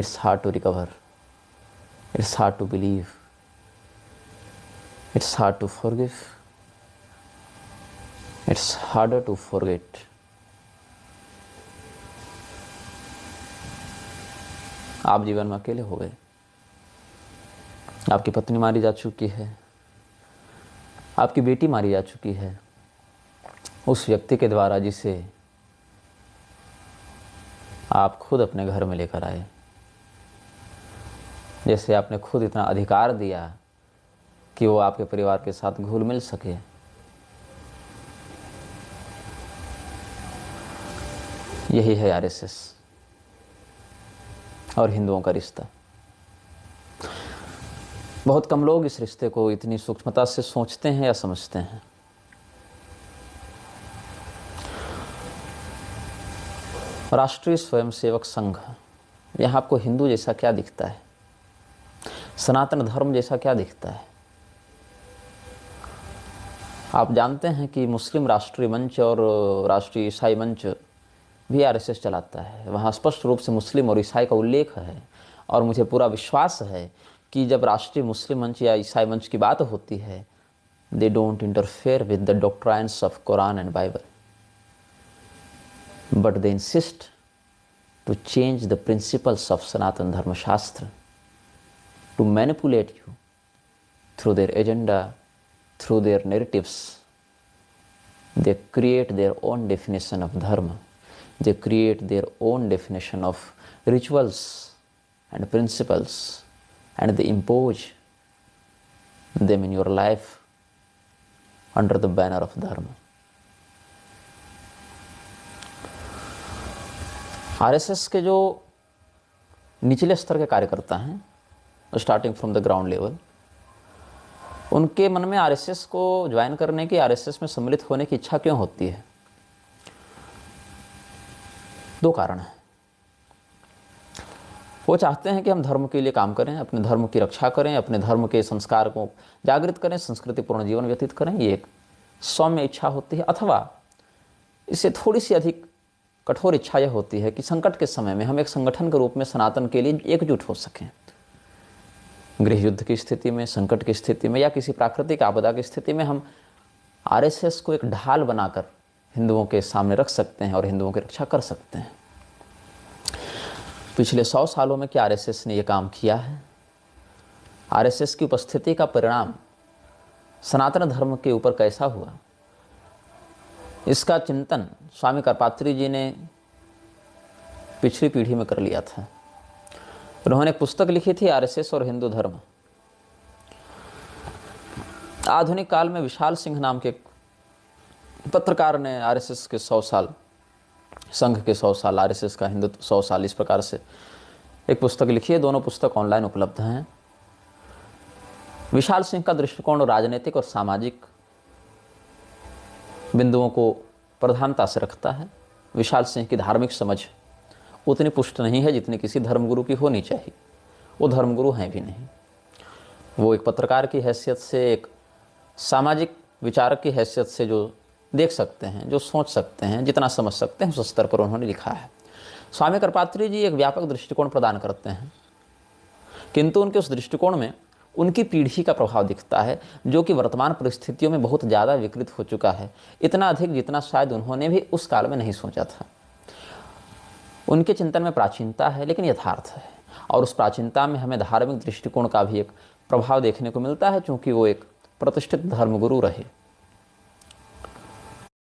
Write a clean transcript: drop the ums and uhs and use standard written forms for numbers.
It's hard to recover. It's hard to believe. It's hard to forgive. It's harder to forget. आप जीवन में अकेले हो गए। आपकी पत्नी मारी जा चुकी है, आपकी बेटी मारी जा चुकी है उस व्यक्ति के द्वारा जिसे आप खुद अपने घर में लेकर आए, जैसे आपने खुद इतना अधिकार दिया कि वो आपके परिवार के साथ घुल मिल सके। यही है आरएसएस और हिंदुओं का रिश्ता। बहुत कम लोग इस रिश्ते को इतनी सूक्ष्मता से सोचते हैं या समझते हैं। राष्ट्रीय स्वयंसेवक संघ, यहाँ आपको हिंदू जैसा क्या दिखता है, सनातन धर्म जैसा क्या दिखता है? आप जानते हैं कि मुस्लिम राष्ट्रीय मंच और राष्ट्रीय ईसाई मंच भी आरएसएस चलाता है। वहाँ स्पष्ट रूप से मुस्लिम और ईसाई का उल्लेख है और मुझे पूरा विश्वास है कि जब राष्ट्रीय मुस्लिम मंच या ईसाई मंच की बात होती है, they don't interfere with the doctrines of Quran and Bible, but they insist to change the principles of Sanatan Dharmashastra, to manipulate you through their agenda, through their narratives. They create their own definition of dharma. They create their own definition of rituals and principles, and they impose them in your life under the banner of dharma. RSS के जो निचले स्तर के कार्यकर्ता हैं, starting from the ground level, उनके मन में आरएसएस को ज्वाइन करने की, आरएसएस में सम्मिलित होने की इच्छा क्यों होती है? दो कारण हैं। वो चाहते हैं कि हम धर्म के लिए काम करें, अपने धर्म की रक्षा करें, अपने धर्म के संस्कार को जागृत करें, संस्कृतिपूर्ण जीवन व्यतीत करें। ये एक सौम्य इच्छा होती है। अथवा इससे थोड़ी सी अधिक कठोर इच्छा यह होती है कि संकट के समय में हम एक संगठन के रूप में सनातन के लिए एकजुट हो सकें। गृह युद्ध की स्थिति में, संकट की स्थिति में या किसी प्राकृतिक आपदा की स्थिति में हम आरएसएस को एक ढाल बनाकर हिंदुओं के सामने रख सकते हैं और हिंदुओं की रक्षा कर सकते हैं। पिछले 100 सालों में क्या आरएसएस ने यह काम किया है? आरएसएस की उपस्थिति का परिणाम सनातन धर्म के ऊपर कैसा हुआ, इसका चिंतन स्वामी करपात्री जी ने पिछली पीढ़ी में कर लिया था। उन्होंने एक पुस्तक लिखी थी, आरएसएस और हिंदू धर्म। आधुनिक काल में विशाल सिंह नाम के पत्रकार ने आरएसएस के 100 साल, संघ के 100 साल, आरएसएस का हिंदुत्व 100 साल, इस प्रकार से एक पुस्तक लिखी है। दोनों पुस्तक ऑनलाइन उपलब्ध हैं। विशाल सिंह का दृष्टिकोण राजनीतिक और सामाजिक बिंदुओं को प्रधानता से रखता है। विशाल सिंह की धार्मिक समझ उतनी पुष्ट नहीं है जितनी किसी धर्मगुरु की होनी चाहिए। वो धर्मगुरु हैं भी नहीं। वो एक पत्रकार की हैसियत से, एक सामाजिक विचारक की हैसियत से जो देख सकते हैं, जो सोच सकते हैं, जितना समझ सकते हैं, उस स्तर पर उन्होंने लिखा है। स्वामी करपात्री जी एक व्यापक दृष्टिकोण प्रदान करते हैं, किंतु उनके उस दृष्टिकोण में उनकी पीढ़ी का प्रभाव दिखता है, जो कि वर्तमान परिस्थितियों में बहुत ज़्यादा विकृत हो चुका है। इतना अधिक जितना शायद उन्होंने भी उस काल में नहीं सोचा था। उनके चिंतन में प्राचीनता है, लेकिन यथार्थ है, और उस प्राचीनता में हमें धार्मिक दृष्टिकोण का भी एक प्रभाव देखने को मिलता है, क्योंकि वो एक प्रतिष्ठित धर्मगुरु रहे।